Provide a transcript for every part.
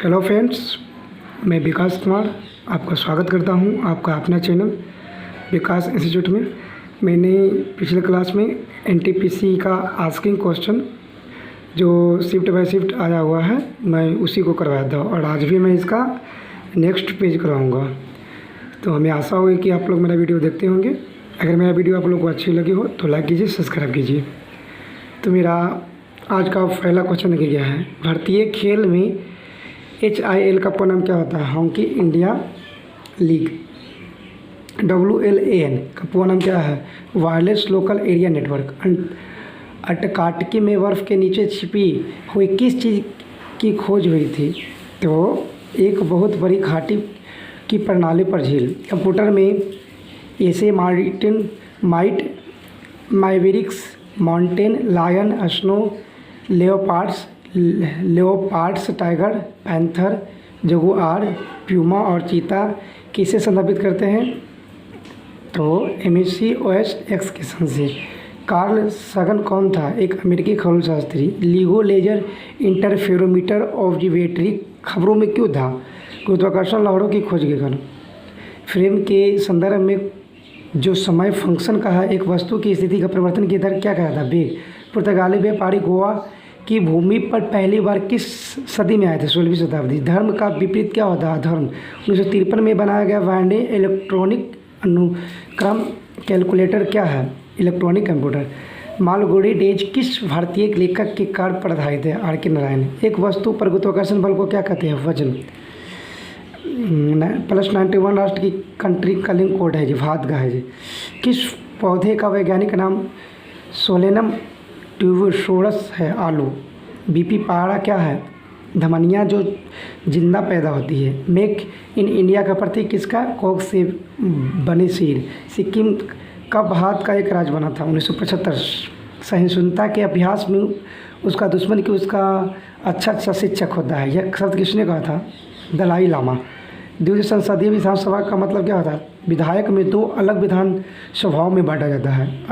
Hello friends, मैं विकास कुमार आपका स्वागत करता हूं आपका अपना चैनल विकास इंस्टीट्यूट में। मैंने पिछले क्लास में एनटीपीसी का आस्किंग क्वेश्चन जो शिफ्ट बाय शिफ्ट आया हुआ है मैं उसी को करवाया था और आज भी मैं इसका नेक्स्ट पेज करवाऊंगा। तो हमें आशा होगी कि आप लोग मेरा वीडियो देखते होंगे। अगर मेरा वीडियो आप लोग को अच्छी लगी हो तो लाइक कीजिए, सब्सक्राइब कीजिए। तो मेरा आज का पहला क्वेश्चन लिखा गया है, भारतीय खेल में HIL का पूर्ण नाम क्या होता है? Hockey India league. WLAN का पूर्ण नाम क्या है? Wireless local area network. Antarctica में बर्फ़ के नीचे छिपी हुई किस चीज़ की खोज हुई थी? तो एक बहुत बड़ी घाटी की प्रणाली पर झील। कंप्यूटर में ऐसे Mavericks, Mountain Lion, Snow Leopards, Tiger, Panther, Jaguar, Puma और चीता किसे संदर्भित करते हैं? तो MSCOS एक्सकेशन से। कार्ल सगन कौन था? एक अमेरिकी खगोलशास्त्री। लिगो लेजर इंटरफेरोमीटर ऑब्जर्वेटरी खबरों में क्यों था? गुरुत्वाकर्षण लहरों की खोज के कारण। फ्रेम के संदर्भ में जो समय फंक्शन का है एक वस्तु की स्थिति का परिवर्तन की दर क्या कहता था? वेग। पुर्तगाली व्यापारी गोवा की भूमि पर पहली बार किस सदी में आए थे? 16वीं शताब्दी। धर्म का विपरीत क्या होता है? अधर्म। 1953 में बनाया गया वांडे इलेक्ट्रॉनिक अनुक्रम कैलकुलेटर क्या है? Electronic computer. मालगुडी डेज किस भारतीय लेखक के कार्य पर आधारित है? R.K. नारायण। एक वस्तु पर गुरुत्वाकर्षण बल को क्या कहते हैं? वजन। +91 राष्ट्र की कंट्री कलिंग कोड है जी, भातगा है जी। किस पौधे का वैज्ञानिक नाम सोलेनम ट्यूबरोसस है? आलू। BP पहाड़ा क्या है? धमनियाँ जो जिंदा पैदा होती है। मेक इन इंडिया का प्रतीक किसका? कोक से बने सिर। सिक्किम कब भारत का एक राज्य बना था? 1975। सहिष्णुता के अभ्यास में उसका दुश्मन कि उसका अच्छा शिक्षक होता है, यह शब्द किसने कहा था? दलाई लामा। द्वितीय संसदीय विधानसभा का मतलब क्या होता है? विधायक में दो अलग विधान सभाओं में बांटा जाता है।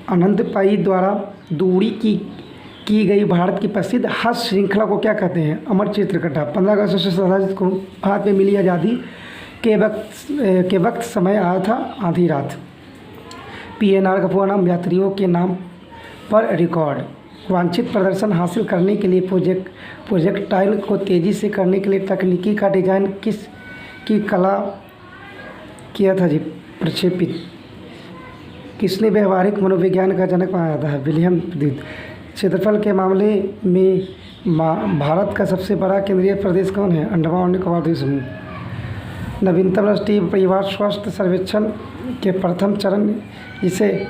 अनंत पाई द्वारा दूरी की गई भारत की प्रसिद्ध हास्य श्रृंखला को क्या कहते हैं? अमर चित्रकथा। 15 अगस्त से को भारत में मिली आज़ादी के वक्त समय आया था आधी रात। PNR का पूरा नाम यात्रियों के नाम पर रिकॉर्ड। वांछित प्रदर्शन हासिल करने के लिए प्रोजेक्टाइल को तेज़ी से करने के लिए तकनीकी का डिज़ाइन की कला किया था जी? प्रक्षेपित। किसने व्यवहारिक मनोविज्ञान का जनक माना जाता है? विलियम द्वित। क्षेत्रफल के मामले में भारत का सबसे बड़ा केंद्रीय प्रदेश कौन है? अंडमान और निकोबार द्वीप समूह। नवीनतम राष्ट्रीय परिवार स्वास्थ्य सर्वेक्षण के प्रथम चरण जिसे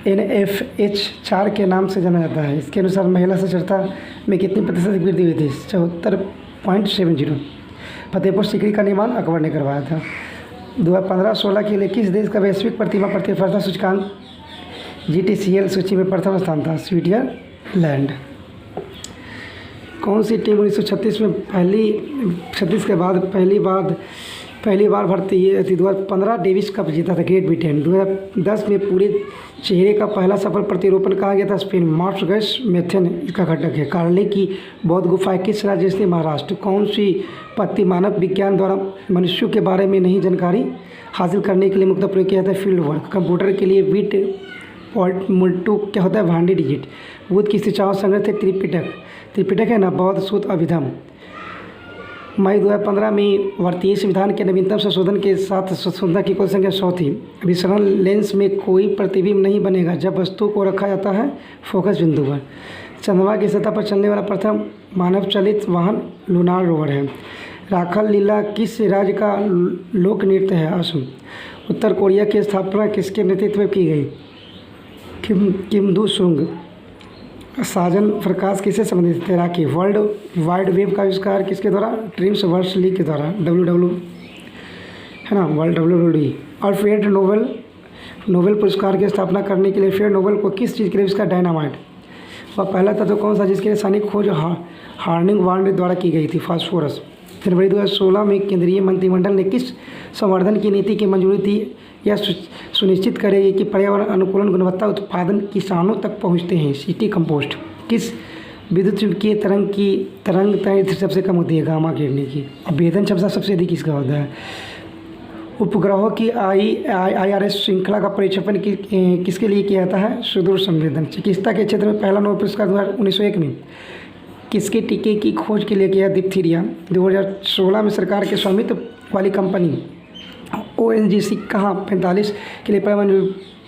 NFH-4 के नाम से जाना जाता है, इसके अनुसार महिला साक्षरता में कितनी प्रतिशत वृद्धि हुई थी? 74.70। फतेहपुर सीकरी का निर्माण अकबर ने करवाया था। 2015-16 के लिए किस देश का वैश्विक प्रतिभा प्रतिस्पर्धा सूचकांक GTCL सूची में प्रथम स्थान था? स्विट्जरलैंड। कौन सी टीम 1936 में 36 के बाद पहली बार भर्ती थी? 2015 डेविस कप जीता था ग्रेट ब्रिटेन। 2010 में पूरे चेहरे का पहला सफल प्रतिरोपण कहा गया था स्पेन। मार्स गैस मेथेन इसका घटक है। कार्ले की बौद्ध गुफाएं किस राज्य से? महाराष्ट्र। कौन सी पत्ती मानव विज्ञान द्वारा मनुष्यों के बारे में नई जानकारी हासिल करने के लिए मुख्यतः प्रयोग किया जाता है? Field work. कंप्यूटर के लिए बिट मोल्टू क्या होता है? भांडी डिजिट। बुद्ध की शिक्षाओं संग्रह थे त्रिपिटक है ना? बौद्ध सूत्र अभिधम। मई 2015 में भारतीय संविधान के नवीनतम संशोधन के साथ संशोधन की कुल संख्या 100 थी। विसरण लेंस में कोई प्रतिबिंब नहीं बनेगा जब वस्तु को रखा जाता है फोकस बिंदु पर। चंद्रमा की सतह पर चलने वाला प्रथम मानव चलित वाहन लूनार रोवर है। राखल लीला किस राज्य का लोक नृत्य है? असम। उत्तर कोरिया की स्थापना किसके नेतृत्व में की गई? किम दू सुंग। साजन प्रकाश किससे संबंधित? तैराकी। वर्ल्ड वाइड वेब का आविष्कार किसके द्वारा? ट्रिम्स वर्स ली के द्वारा। WW है ना, वर्ल्ड WWD। अल्फ्रेड नोबेल पुरस्कार की स्थापना करने के लिए अल्फ्रेड नोबेल को किस चीज़ के लिए इसका? डायनामाइट। वह पहला तत्व कौन सा जिसकी रासायनिक खोज हार्निंग वार्ड द्वारा की गई थी? फास्फोरस। जनवरी 2016 में केंद्रीय मंत्रिमंडल ने किस संवर्धन की नीति की मंजूरी दी? यह सुनिश्चित करेगी कि पर्यावरण अनुकूल गुणवत्ता उत्पादन किसानों तक पहुंचते हैं। City compost. किस विद्युत चुम्बकीय तरंग दैर्घ्य सबसे कम होती है गामा किरणें की। और भेदन क्षमता सबसे अधिक किसका होता है? उपग्रहों की IRS श्रृंखला का प्रक्षेपण किसके लिए किया जाता है? सुदूर संवेदन। चिकित्सा के क्षेत्र में पहला नोबेल पुरस्कार 1901 में किसके टीके की खोज के लिए किया? डिप्थीरिया। 2016 में सरकार के स्वामित्व वाली कंपनी ONGC कहाँ 45 के लिए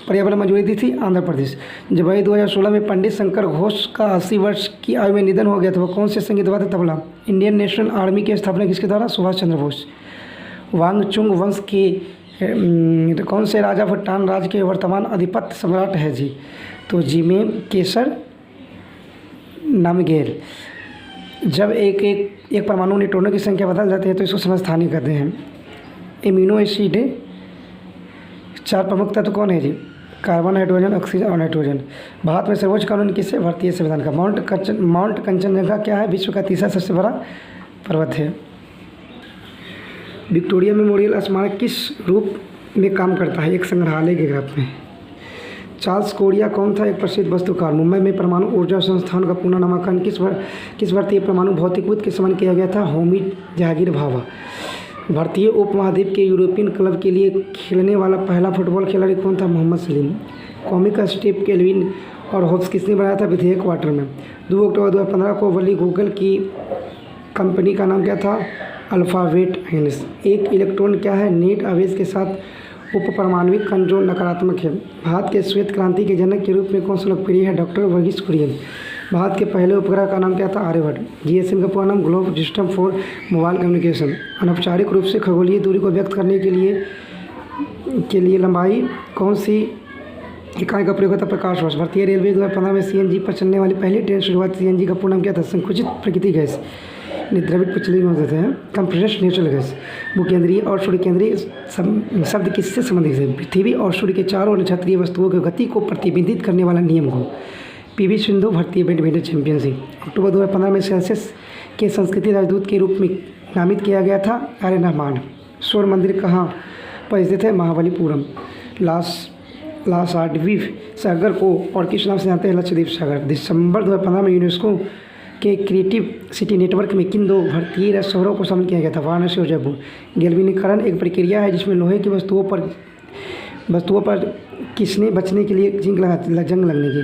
पर्यावरण मंजूरी दी थी? आंध्र प्रदेश। जब 2016 में पंडित शंकर घोष का 80 वर्ष की आयु में निधन हो गया था, वह कौन से संगीत वाद्य तबला? इंडियन नेशनल आर्मी की स्थापना किसके द्वारा? सुभाष चंद्र बोस। वांगचुंग वंश के कौन से राजा भूटान राज्य के वर्तमान अधिपत्य सम्राट है जी? तो जिमे केसर नामग्येल। जब एक परमाणु न्यूट्रॉनों की संख्या बदल जाती है तो इसको समस्थानिक कहते हैं। एमिनो एसिड 4 प्रमुख तत्व कौन है जी? कार्बन, हाइड्रोजन, ऑक्सीजन और नाइट्रोजन। भारत में सर्वोच्च कानून किससे? भारतीय संविधान का। माउंट कंचनजंगा क्या है? विश्व का तीसरा सबसे बड़ा पर्वत है। विक्टोरिया मेमोरियल स्मारक किस रूप में काम करता है? एक संग्रहालय के रूप में। चार्ल्स कोरिया कौन था? एक प्रसिद्ध वास्तुकार। मुंबई में परमाणु ऊर्जा संस्थान का पुनर्नामकरण किस भारतीय परमाणु भौतिकविद के समय किया गया था? होमी जहांगीर भाभा। भारतीय उपमहाद्वीप के यूरोपियन क्लब के लिए खेलने वाला पहला फुटबॉल खिलाड़ी कौन था? Mohammed Salim. Comic strip Calvin और होब्स किसने बनाया था? विधेयक क्वार्टर में। 2 अक्टूबर 2015 को वली गूगल की कंपनी का नाम क्या था? अल्फ़ाबेट इंस। एक इलेक्ट्रॉन क्या है? नेट आवेश के साथ उपपरमाणविक कण जो नकारात्मक है। भारत के श्वेत क्रांति के जनक के रूप में कौन सा लोकप्रिय है? डॉक्टर वर्गीस कुरियन। भारत के पहले उपग्रह का नाम क्या था? आर्यभट्ट। GSM का पूरा नाम globe system for mobile communication. अनौपचारिक रूप से खगोलीय दूरी को व्यक्त करने के लिए लंबाई कौन सी इकाई का प्रयोग होता है? प्रकाश वर्ष। भारतीय रेलवे 2015 में CNG पर चलने वाली पहली ट्रेन शुरुआत CNG का पूर्ण नाम क्या था? संकुचित प्रकृति गैस द्रवित प्रचलित में होते हैं। Compressed natural gas. भूकेंद्रीय और सूर्य केंद्रीय शब्द किससे संबंधित है? पृथ्वी और सूर्य के चारों नक्षत्रीय वस्तुओं की गति को प्रतिबंधित करने वाला नियम को। PV सिंधु भारतीय बैडमिंटन चैंपियनशिप। अक्टूबर 2015 में सेल्सियस के संस्कृति राजदूत के रूप में नामित किया गया था? आर्य रहमान। सौर मंदिर कहाँ पर स्थित है? महाबलीपुरम। लाक्षाद्वीप सागर को और किस नाम से जानते हैं? लक्षद्वीप सागर। दिसंबर 2015 में यूनेस्को के क्रिएटिव सिटी नेटवर्क में किन 2 भारतीय शहरों को शामिल किया गया था? वाराणसी और जयपुर। गैल्वेनीकरण एक प्रक्रिया है जिसमें लोहे की वस्तुओं पर किसने बचने के लिए जंग लगने की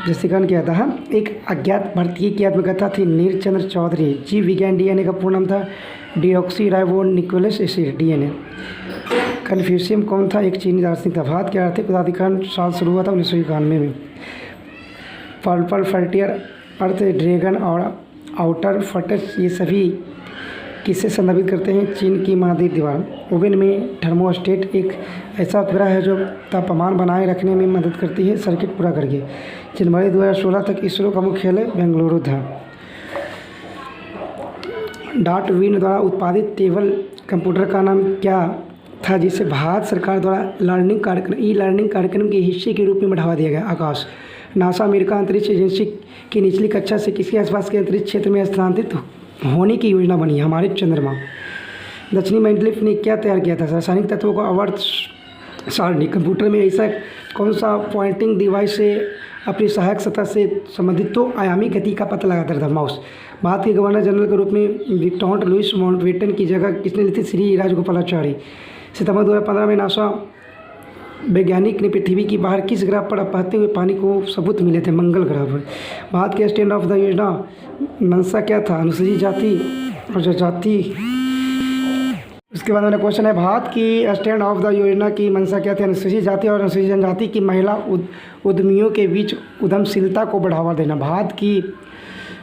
दृष्टिकरण किया था? एक अज्ञात भारतीय की आत्मकथा थी नीरचंद्र चौधरी। जीव विज्ञान DNA का पूर्ण नाम था डीऑक्सीराइबोन्यूक्लिक एसिड DNA। कन्फ्यूशियम कौन था? एक चीनी दार्शनिक था। भारत के आर्थिक उदारीकरण साल शुरू हुआ था 1991 में। पर्पल फ्रंटियर, अर्थ ड्रैगन और आउटर फटस ये सभी किससे संदर्भित करते हैं? चीन की महाद्वीप दीवार। ओवन में थर्मोस्टेट एक ऐसा उपग्रह है जो तापमान बनाए रखने में मदद करती है सर्किट पूरा करके। जनवरी 2016 तक इसरो का मुख्यालय बेंगलुरु था। डॉट विन द्वारा उत्पादित टेबल कंप्यूटर का नाम क्या था जिसे भारत सरकार द्वारा लर्निंग कार्यक्रम के हिस्से के रूप में बढ़ावा दिया गया? आकाश। नासा अमेरिका अंतरिक्ष एजेंसी की निचली कक्षा से किसके आसपास के अंतरिक्ष क्षेत्र में स्थानांतरित होने की योजना बनी? हमारे चंद्रमा। दक्षिणी मेंडलीफ ने क्या तैयार किया था? रासायनिक तत्वों का आवर्त सारणी। कंप्यूटर में ऐसा कौन सा पॉइंटिंग डिवाइस से अपनी सहायक सतह से संबंधित 2 आयामी गति का पता लगाता था? माउस। भारत के गवर्नर जनरल के रूप में विक्टोरिया लुईस माउंटबेटन की जगह किसने ली थी? श्री राजगोपालाचारी। सितंबर 2015 में नासा वैज्ञानिक ने पृथ्वी की बाहर किस ग्रह पर बहते हुए पानी को सबूत मिले थे? मंगल ग्रह पर। भारत के स्टैंड ऑफ द योजना मंशा क्या था? अनुसूचित जाति और जनजाति। उसके बाद मेरा क्वेश्चन है भारत की स्टैंड ऑफ द योजना की मंशा क्या थी? अनुसूचित जाति और अनुसूचित जनजाति की महिला उद्यमियों के बीच उद्यमशीलता को बढ़ावा देना। भारत की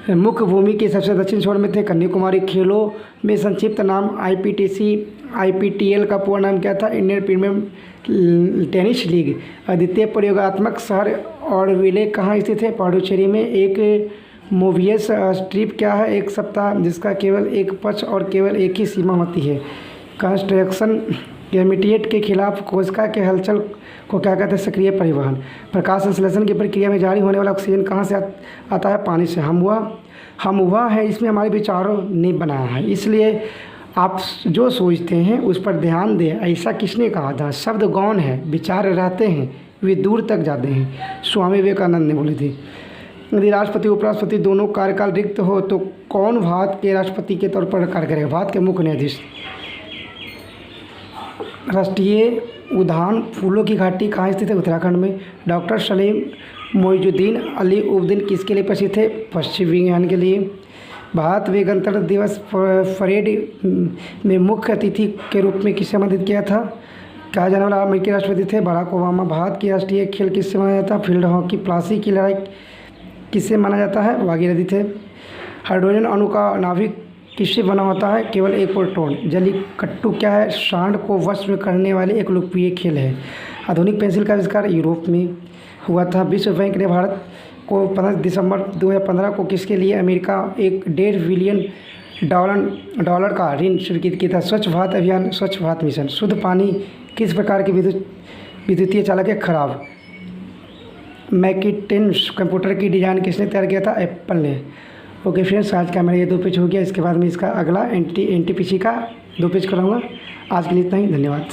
मुख्य भूमि के सबसे दक्षिण छोर में थे कन्याकुमारी। खेलों में संक्षिप्त नाम IPTL का पूर्ण नाम क्या था? Indian Premier Tennis League. अद्वितीय प्रयोगात्मक शहर ऑरविले कहाँ स्थित है? पांडुचेरी में। एक मोबियस स्ट्रिप क्या है? एक सप्ताह जिसका केवल एक पक्ष और केवल एक ही सीमा होती है। कंस्ट्रक्शन गैमेटिएट के खिलाफ कोशिका के हलचल को क्या कहते हैं? सक्रिय परिवहन। प्रकाश संश्लेषण की प्रक्रिया में जारी होने वाला ऑक्सीजन कहाँ से आता है? पानी से। हम वह है इसमें हमारे विचारों ने बनाया है, इसलिए आप जो सोचते हैं उस पर ध्यान दें। ऐसा किसने कहा था? शब्द गौण है, विचार रहते हैं, वे दूर तक जाते हैं। स्वामी विवेकानंद ने बोली थी। यदि राष्ट्रपति उपराष्ट्रपति दोनों कार्यकाल रिक्त हो तो कौन भारत के राष्ट्रपति के तौर पर कार्य करेगा? भारत के मुख्य न्यायाधीश। राष्ट्रीय उद्यान फूलों की घाटी कहाँ स्थित है? उत्तराखंड में। डॉक्टर सलीम मोइजुद्दीन अलाउद्दीन किसके लिए प्रसिद्ध थे? पश्चिम विज्ञान के लिए। भारत में गणतंत्र दिवस परेड में मुख्य अतिथि के रूप में किसे आमंत्रित किया था? कहा जाने वाला अमेरिकी राष्ट्रपति थे बराक ओबामा। भारत की राष्ट्रीय खेल किससे माना जाता है? Field hockey. प्लासी की लड़ाई किससे माना जाता है? भागीरथी थे। हाइड्रोजन अणु का नाभिक किससे बना होता है? केवल एक प्रोटॉन। जलीकट्टू क्या है? सांड को वश में करने वाले एक लोकप्रिय खेल है। आधुनिक पेंसिल का आविष्कार यूरोप में हुआ था। विश्व बैंक ने भारत को 15 दिसंबर 2015 को किसके लिए अमेरिका $1.5 बिलियन का ऋण स्वीकृत किया था? स्वच्छ भारत अभियान, स्वच्छ भारत मिशन। शुद्ध पानी किस प्रकार के विद्युतीय चालक है? खराब। मैकिन्टोश कंप्यूटर की डिज़ाइन किसने तैयार किया था? एप्पल ने। ओके फ्रेंड्स, आज का मेरा ये 2 पेज हो गया। इसके बाद मैं इसका अगला एनटीपीसी का 2 पेज कराऊंगा। आज के लिए इतना ही, धन्यवाद।